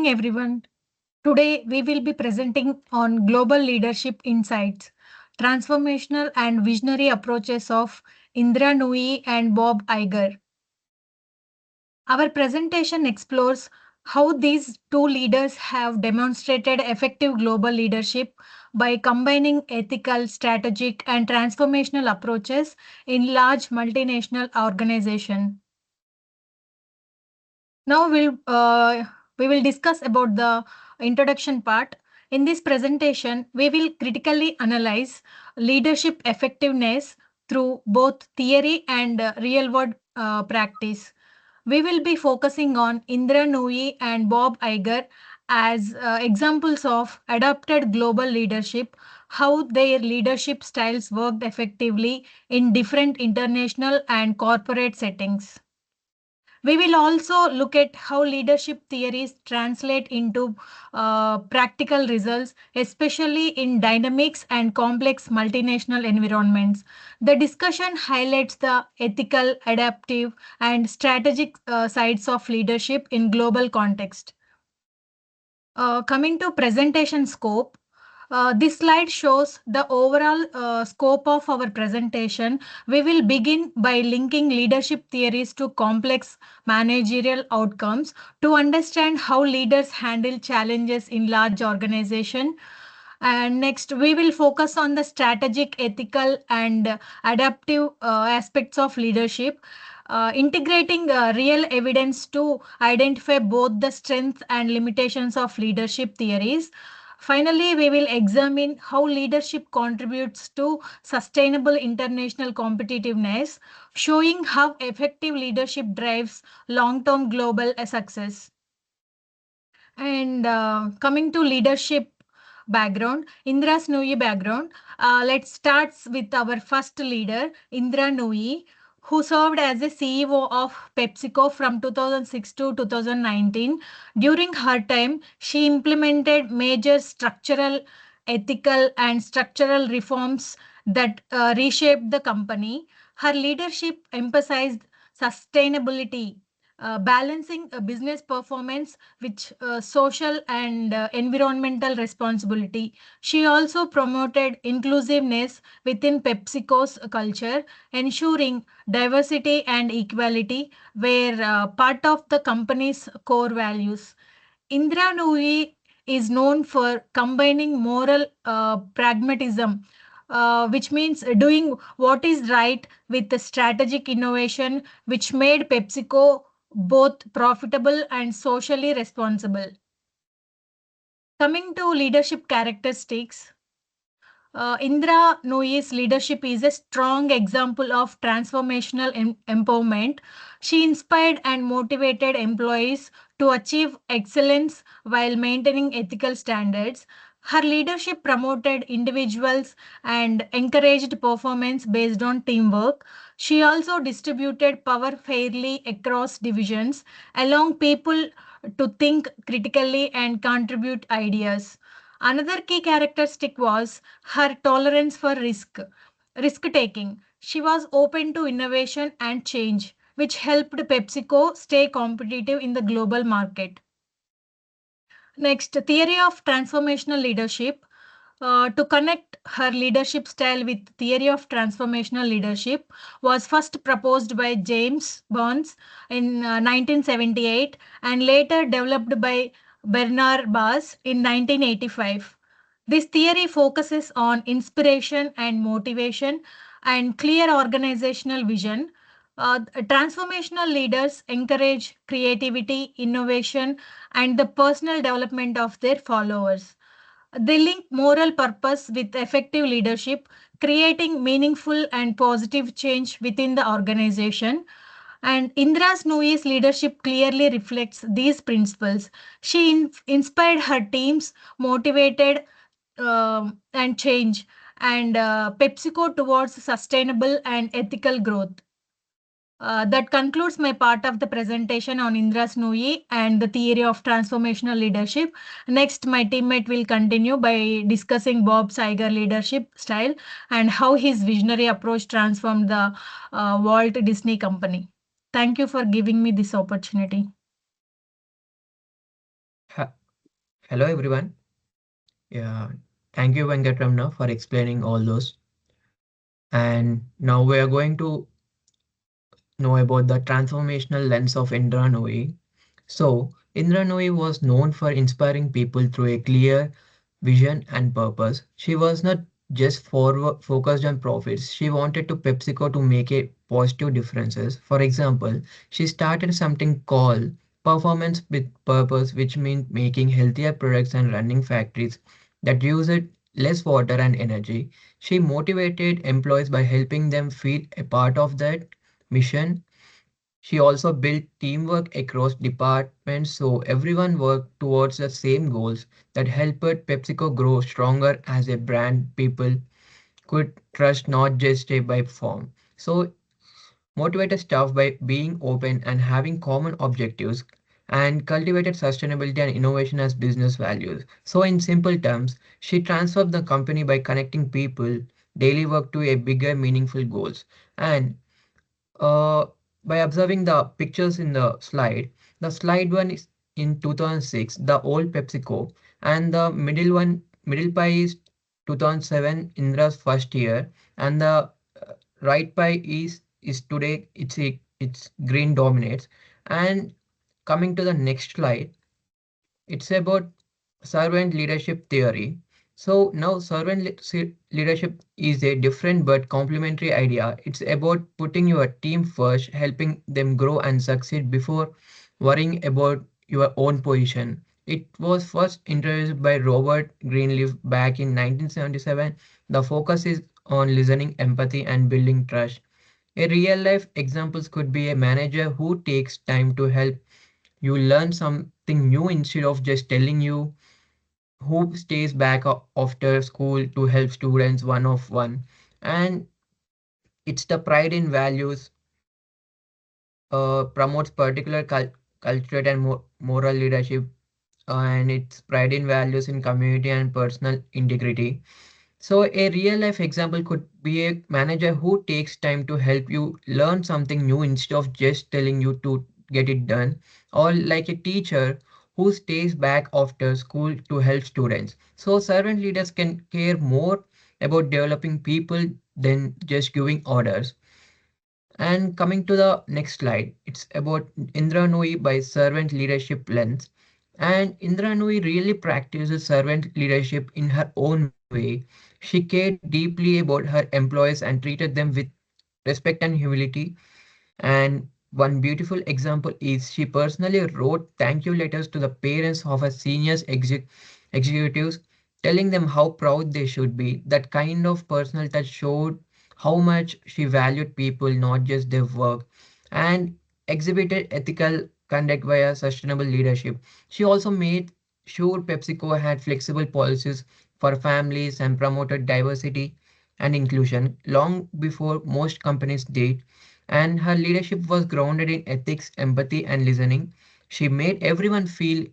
everyone. Today we will be presenting on global leadership insights, transformational and visionary approaches of Indra Nooyi and Bob Iger. Our presentation explores how these two leaders have demonstrated effective global leadership by combining ethical, strategic, and transformational approaches in large multinational organizations. Now we will discuss about the introduction part. In this presentation, we will critically analyze leadership effectiveness through both theory and real world practice. We will be focusing on Indra Nooyi and Bob Iger as examples of adapted global leadership, how their leadership styles worked effectively in different international and corporate settings. We will also look at how leadership theories translate into practical results, especially in dynamics and complex multinational environments. The discussion highlights the ethical, adaptive, and strategic sides of leadership in global context. Coming to presentation scope, this slide shows the overall scope of our presentation. We will begin by linking leadership theories to complex managerial outcomes to understand how leaders handle challenges in large organizations. And next, we will focus on the strategic, ethical, and adaptive aspects of leadership, integrating real evidence to identify both the strengths and limitations of leadership theories. Finally, we will examine how leadership contributes to sustainable international competitiveness, showing how effective leadership drives long term global success. And coming to leadership background, Indra's Nooyi background, let's start with our first leader, Indra Nooyi, who served as a CEO of PepsiCo from 2006 to 2019. During her time, she implemented major structural, ethical, and structural reforms that reshaped the company. Her leadership emphasized sustainability, balancing business performance with social and environmental responsibility. She also promoted inclusiveness within PepsiCo's culture, ensuring diversity and equality were part of the company's core values. Indra Nooyi is known for combining moral pragmatism, which means doing what is right with the strategic innovation, which made PepsiCo both profitable and socially responsible. Coming to leadership characteristics, Indra Nooyi's leadership is a strong example of transformational empowerment. She inspired and motivated employees to achieve excellence while maintaining ethical standards. Her leadership promoted individuals and encouraged performance based on teamwork. She also distributed power fairly across divisions, allowing people to think critically and contribute ideas. Another key characteristic was her tolerance for risk taking. She was open to innovation and change, which helped PepsiCo stay competitive in the global market. Next, theory of transformational leadership. To connect her leadership style with theory of transformational leadership was first proposed by James Burns in 1978 and later developed by Bernard Bass in 1985. This theory focuses on inspiration and motivation and clear organizational vision. Transformational leaders encourage creativity, innovation, and the personal development of their followers. They link moral purpose with effective leadership, creating meaningful and positive change within the organization. And Indra's Nooyi's leadership clearly reflects these principles. She inspired her teams, motivated and change, and PepsiCo towards sustainable and ethical growth. That concludes my part of the presentation on Indra's Nooyi and the theory of transformational leadership. Next, my teammate will continue by discussing Bob Iger leadership style and how his visionary approach transformed the Walt Disney Company. Thank you for giving me this opportunity. Hello everyone. Yeah, thank you Venkatramana for explaining all those. And now we are going to know about the transformational lens of Indra Nooyi. So, Indra Nooyi was known for inspiring people through a clear vision and purpose. She was not just focused on profits. She wanted to PepsiCo to make a positive differences. For example, she started something called Performance with Purpose, which means making healthier products and running factories that use it less water and energy. She motivated employees by helping them feel a part of that mission. She also built teamwork across departments so everyone worked towards the same goals that helped PepsiCo grow stronger as a brand people could trust, not just a by form. So motivated staff by being open and having common objectives and cultivated sustainability and innovation as business values. So in simple terms, she transformed the company by connecting people daily work to a bigger meaningful goals. And uh, by observing the pictures in the slide one is in 2006, the old PepsiCo, and the middle pie is 2007, Indra's first year, and the right pie is today. It's green dominates. And coming to the next slide, it's about servant leadership theory. So now leadership is a different but complementary idea. It's about putting your team first, helping them grow and succeed before worrying about your own position. It was first introduced by Robert Greenleaf back in 1977. The focus is on listening, empathy, and building trust. A real life examples could be a manager who takes time to help you learn something new instead of just telling you, who stays back after school to help students one of one. And it's the pride in values, promotes particular culture and moral leadership, and its pride in values in community and personal integrity. So a real life example could be a manager who takes time to help you learn something new instead of just telling you to get it done, or like a teacher who stays back after school to help students. So servant leaders can care more about developing people than just giving orders. And coming to the next slide, it's about Indra Nooyi by servant leadership lens. And Indra Nooyi really practices servant leadership in her own way. She cared deeply about her employees and treated them with respect and humility. And one beautiful example is she personally wrote thank you letters to the parents of her seniors executives, telling them how proud they should be. That kind of personal touch showed how much she valued people, not just their work, and exhibited ethical conduct via sustainable leadership. She also made sure PepsiCo had flexible policies for families and promoted diversity and inclusion long before most companies did, and her leadership was grounded in ethics, empathy, and listening. She made everyone feel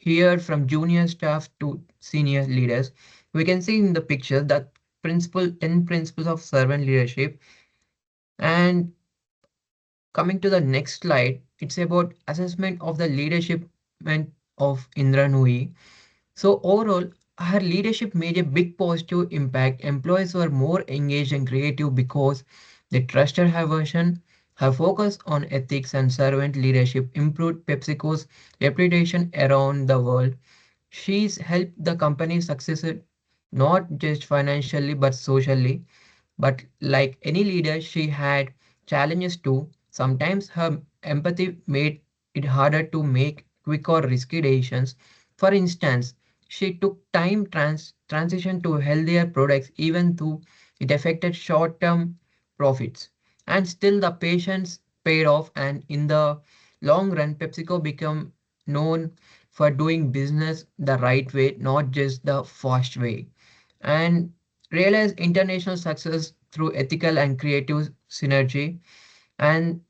heard, from junior staff to senior leaders. We can see in the picture that 10 principles of servant leadership. And coming to the next slide, it's about assessment of the leadership of Indra Nooyi. So overall, her leadership made a big positive impact. Employees were more engaged and creative because they trusted her version. Her focus on ethics and servant leadership improved PepsiCo's reputation around the world. She's helped the company succeed not just financially but socially. But like any leader, she had challenges too. Sometimes her empathy made it harder to make quick or risky decisions. For instance, she took time transition to healthier products even though it affected short-term profits. And still the patience paid off, and in the long run, PepsiCo became known for doing business the right way, not just the fast way, and realize international success through ethical and creative synergy. And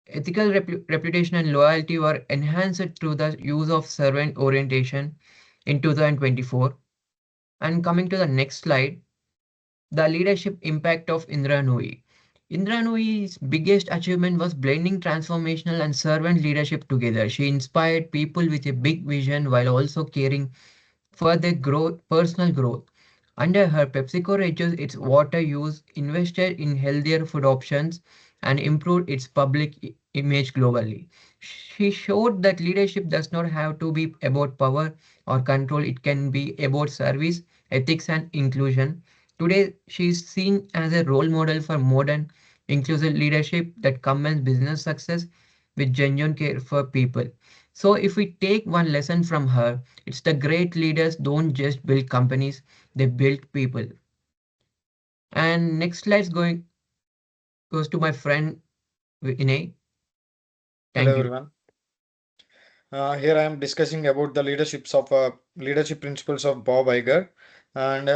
ethical reputation and loyalty were enhanced through the use of servant orientation in 2024. And coming to the next slide, the leadership impact of Indra Nooyi. Indra Nooyi's biggest achievement was blending transformational and servant leadership together. She inspired people with a big vision while also caring for their personal growth. Under her, PepsiCo reduced its water use, invested in healthier food options, and improved its public image globally. She showed that leadership does not have to be about power or control, it can be about service, ethics, and inclusion. Today, she is seen as a role model for modern, inclusive leadership that combines business success with genuine care for people. So, if we take one lesson from her, it's the great leaders don't just build companies, they build people. And next slide goes to my friend Vinay. Hello Thank you. everyone. Here I am discussing about the leadership principles of Bob Iger, and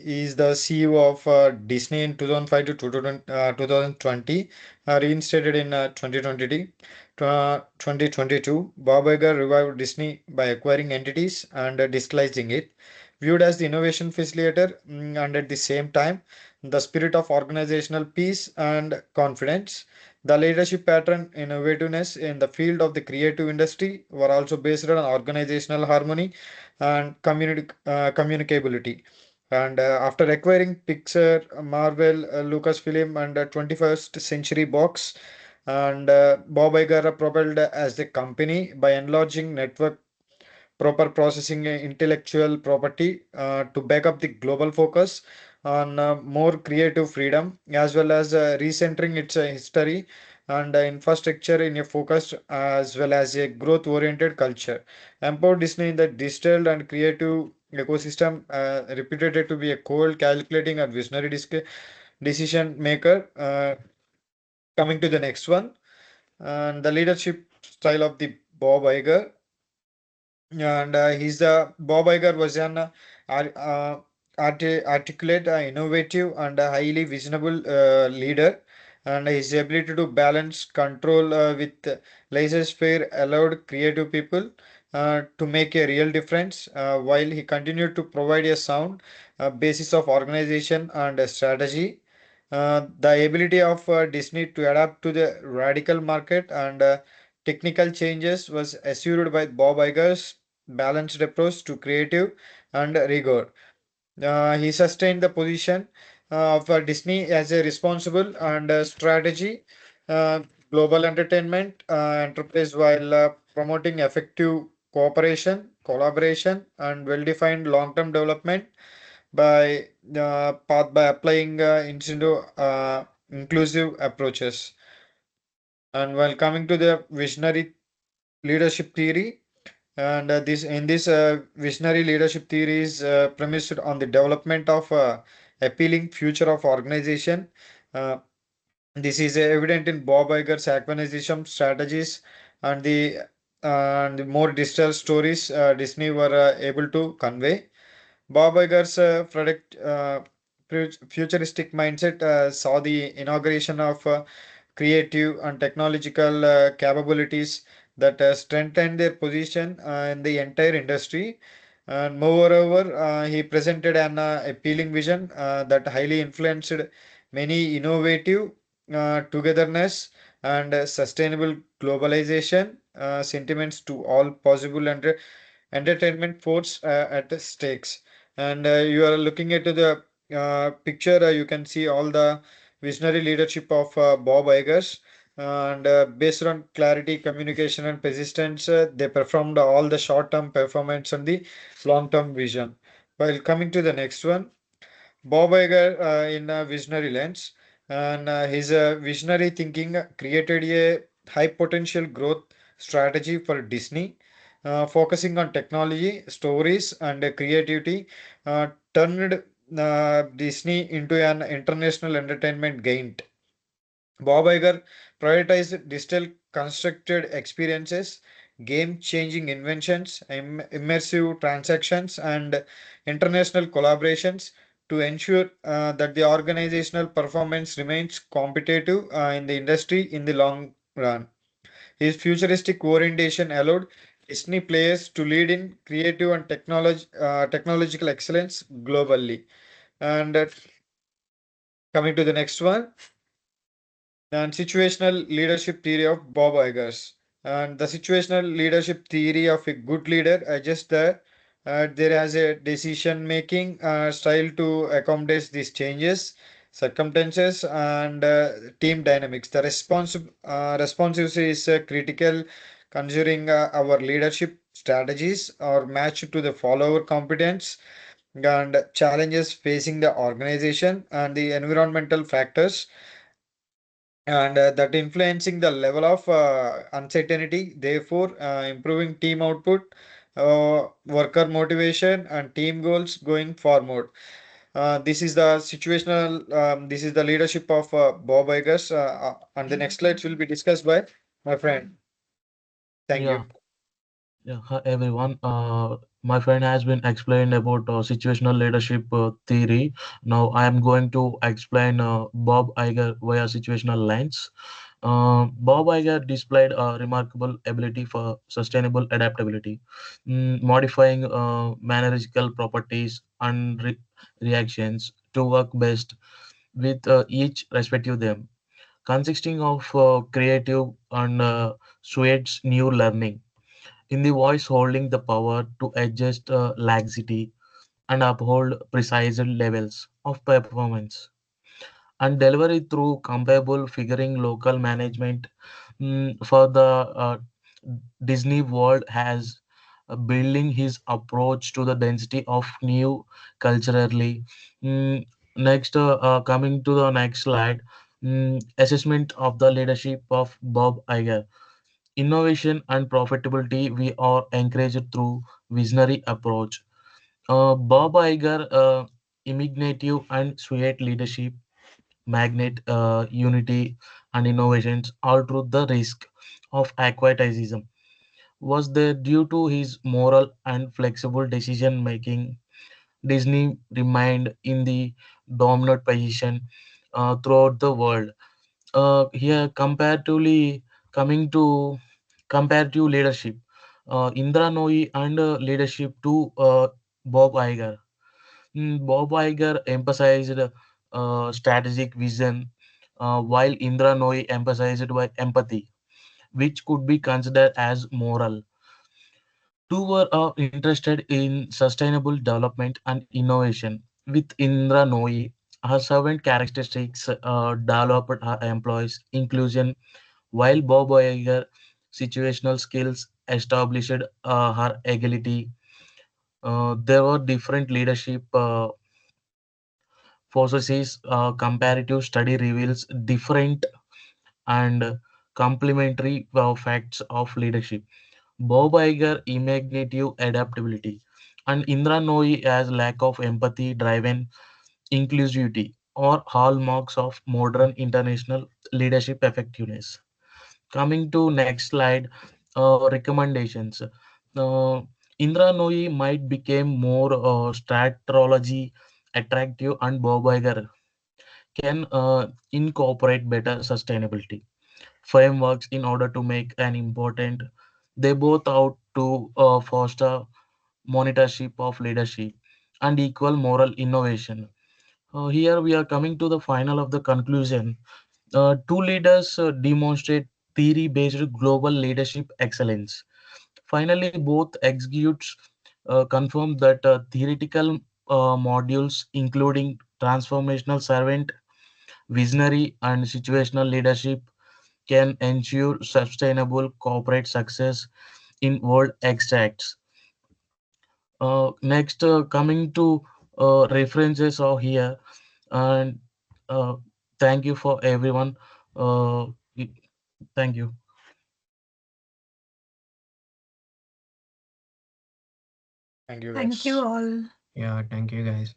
he is the CEO of Disney in 2005 to 2020, reinstated in 2022. Bob Iger revived Disney by acquiring entities and digitalizing it, viewed as the innovation facilitator, and at the same time the spirit of organizational peace and confidence. The leadership pattern, innovativeness in the field of the creative industry were also based on organizational harmony and communicability. And after acquiring Pixar, Marvel, Lucasfilm, and 21st Century Box, and Bob Iger propelled as the company by enlarging network proper processing intellectual property to back up the global focus on more creative freedom, as well as recentering its history and infrastructure in a focused as well as a growth oriented culture. Empower Disney in the digital and creative ecosystem, reputed to be a cold, calculating, and visionary decision maker. Coming to the next one, and the leadership style of the Bob Iger, and he's the Bob Iger was an articulate, innovative, and a highly visionable leader, and his ability to balance control with laissez-faire allowed creative people to make a real difference, while he continued to provide a sound basis of organization and strategy. The ability of Disney to adapt to the radical market and technical changes was assured by Bob Iger's balanced approach to creative and rigor. He sustained the position of Disney as a responsible and strategy uh, global entertainment enterprise, while promoting effective cooperation, collaboration, and well-defined long-term development by applying inclusive approaches. And while coming to the visionary leadership theory, and this visionary leadership theory is premised on the development of appealing future of organization. Uh, this is evident in Bob Iger's acquisition strategies and the more digital stories Disney were able to convey. Bob Iger's futuristic mindset saw the inauguration of creative and technological capabilities that strengthened their position in the entire industry. And moreover, he presented an appealing vision that highly influenced many innovative togetherness and sustainable globalization sentiments to all possible and entertainment force at the stakes. And you are looking at the picture, you can see all the visionary leadership of Bob Iger's. And based on clarity, communication, and persistence, they performed all the short-term performance and the long-term vision. While coming to the next one, Bob Iger in a visionary lens, and his visionary thinking created a high potential growth strategy for Disney, focusing on technology, stories, and creativity, turned Disney into an international entertainment giant. Bob Iger prioritized digital constructed experiences, game changing inventions, immersive transactions, and international collaborations to ensure that the organizational performance remains competitive in the industry in the long run. His futuristic orientation allowed Disney players to lead in creative and technological excellence globally. And coming to the next one, and situational leadership theory of Bob Iger's. And the situational leadership theory of a good leader adjusts the There has a decision making style to accommodate these changes, circumstances, and team dynamics. The responsive is critical, considering our leadership strategies are matched to the follower competence and challenges facing the organization and the environmental factors and that influencing the level of uncertainty, therefore improving team output, worker motivation, and team goals going forward. This is the situational, this is the leadership of Bob Iger's, and the next slides will be discussed by my friend. Thank Yeah, you. yeah. Hi everyone. My friend has been explained about situational leadership theory. Now I am going to explain Bob Iger via situational lens. Bob Iger displayed a remarkable ability for sustainable adaptability, modifying managerial properties and reactions to work best with each respective them, consisting of creative and Sweet's new learning in the voice holding the power to adjust laxity and uphold precise levels of performance and delivery through comparable figuring local management. For the Disney World has building his approach to the density of new culturally. Next, coming to the next slide, assessment of the leadership of Bob Iger. Innovation and profitability we are encouraged through visionary approach. Bob Iger, imaginative and sweet leadership, magnet, unity, and innovations, all through the risk of aquatism was there due to his moral and flexible decision making. Disney remained in the dominant position throughout the world. Here, comparatively, coming to comparative leadership, Indra Nooyi and leadership to Bob Iger. Bob Iger emphasized strategic vision, while Indra Nooyi emphasized by empathy, which could be considered as moral. Two were interested in sustainable development and innovation. With Indra Nooyi, her servant characteristics developed her employees' inclusion, while Bob Iger situational skills established her agility. There were different leadership processes. Comparative study reveals different and complementary facts of leadership. Bob Iger imaginative adaptability, and Indra Nooyi as lack of empathy driven inclusivity or hallmarks of modern international leadership effectiveness. Coming to next slide, recommendations. Indra Nooyi might become more strategy attractive, and Bob Iger can incorporate better sustainability frameworks in order to make an important. They both out to foster monitorship of leadership and equal moral innovation. Here we are coming to the final of the conclusion. Two leaders demonstrate theory-based global leadership excellence. Finally, both executes confirm that theoretical modules, including transformational servant, visionary, and situational leadership, can ensure sustainable corporate success in world extracts. Next, coming to references of here, and uh, thank you for everyone. Uh, y- Thank you. Thank you, Thank you guys. all. Yeah, thank you guys.